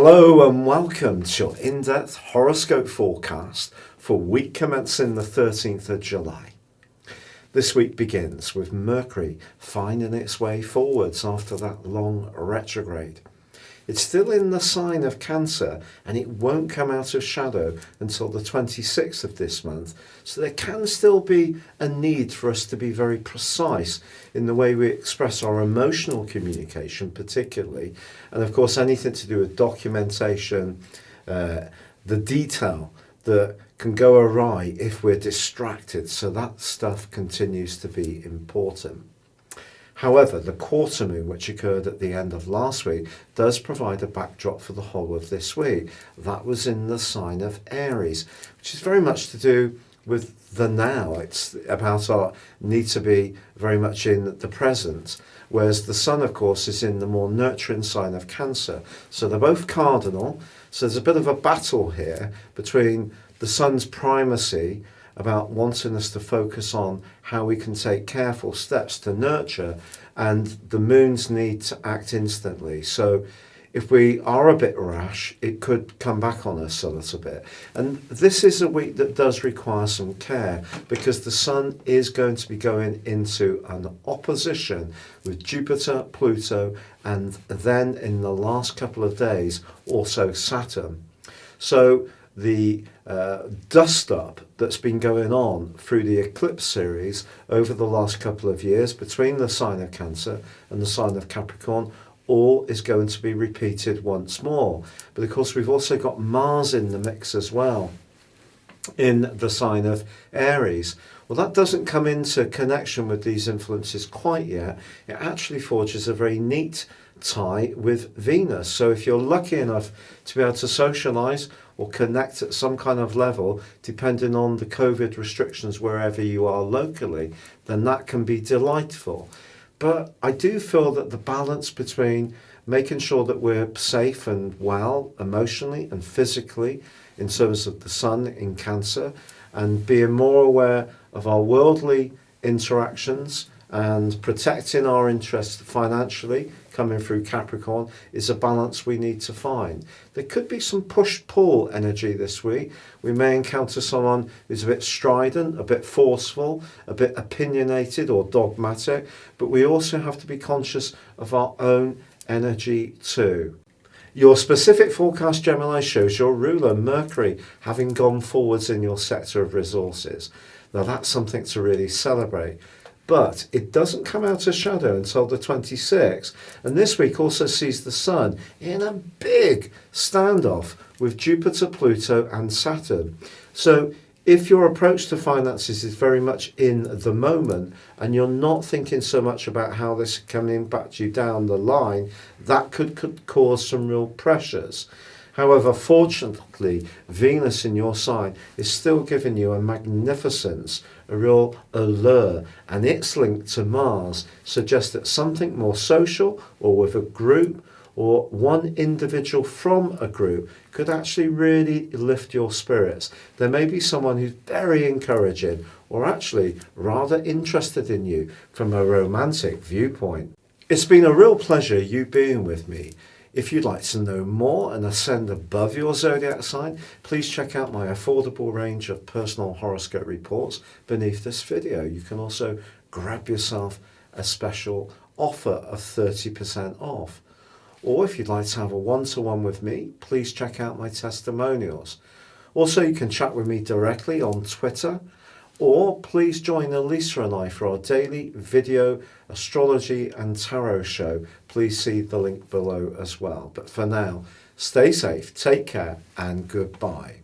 Hello and welcome to your in-depth horoscope forecast for week commencing the 13th of July. This week begins with Mercury finding its way forwards after that long retrograde. It's still in the sign of Cancer and it won't come out of shadow until the 26th of this month, so there can still be a need for us to be very precise in the way we express our emotional communication particularly, and of course anything to do with documentation, the detail that can go awry if we're distracted, so that stuff continues to be important. However, the quarter moon, which occurred at the end of last week, does provide a backdrop for the whole of this week. That was in the sign of Aries, which is very much to do with the now. It's about our need to be very much in the present, whereas the sun, of course, is in the more nurturing sign of Cancer. So they're both cardinal, so there's a bit of a battle here between the sun's primacy about wanting us to focus on how we can take careful steps to nurture, and the moon's need to act instantly. So if we are a bit rash, it could come back on us a little bit. And this is a week that does require some care because the sun is going to be going into an opposition with Jupiter, Pluto, and then in the last couple of days also Saturn. So the dust up that's been going on through the eclipse series over the last couple of years between the sign of Cancer and the sign of Capricorn all is going to be repeated once more. But of course we've also got Mars in the mix as well in the sign of Aries. Well, that doesn't come into connection with these influences quite yet. It actually forges a very neat tie with Venus. So if you're lucky enough to be able to socialize or connect at some kind of level, depending on the COVID restrictions wherever you are locally, then that can be delightful. But I do feel that the balance between making sure that we're safe and well emotionally and physically in terms of the sun in Cancer, and being more aware of our worldly interactions and protecting our interests financially coming through Capricorn is a balance we need to find. There could be some push-pull energy this week. We may encounter someone who's a bit strident, a bit forceful, a bit opinionated or dogmatic, but we also have to be conscious of our own energy too. Your specific forecast, Gemini, shows your ruler, Mercury, having gone forwards in your sector of resources. Now that's something to really celebrate. But it doesn't come out of shadow until the 26th. And this week also sees the sun in a big standoff with Jupiter, Pluto and Saturn. So if your approach to finances is very much in the moment and you're not thinking so much about how this can impact you down the line, that could cause some real pressures. However, fortunately, Venus in your sign is still giving you a magnificence, a real allure, and its link to Mars suggests that something more social or with a group or one individual from a group could actually really lift your spirits. There may be someone who's very encouraging or actually rather interested in you from a romantic viewpoint. It's been a real pleasure you being with me. If you'd like to know more and ascend above your zodiac sign, please check out my affordable range of personal horoscope reports beneath this video. You can also grab yourself a special offer of 30% off. Or if you'd like to have a one-to-one with me, please check out my testimonials. Also, you can chat with me directly on Twitter, or please join Elisa and I for our daily video astrology and tarot show. Please see the link below as well. But for now, stay safe, take care, and goodbye.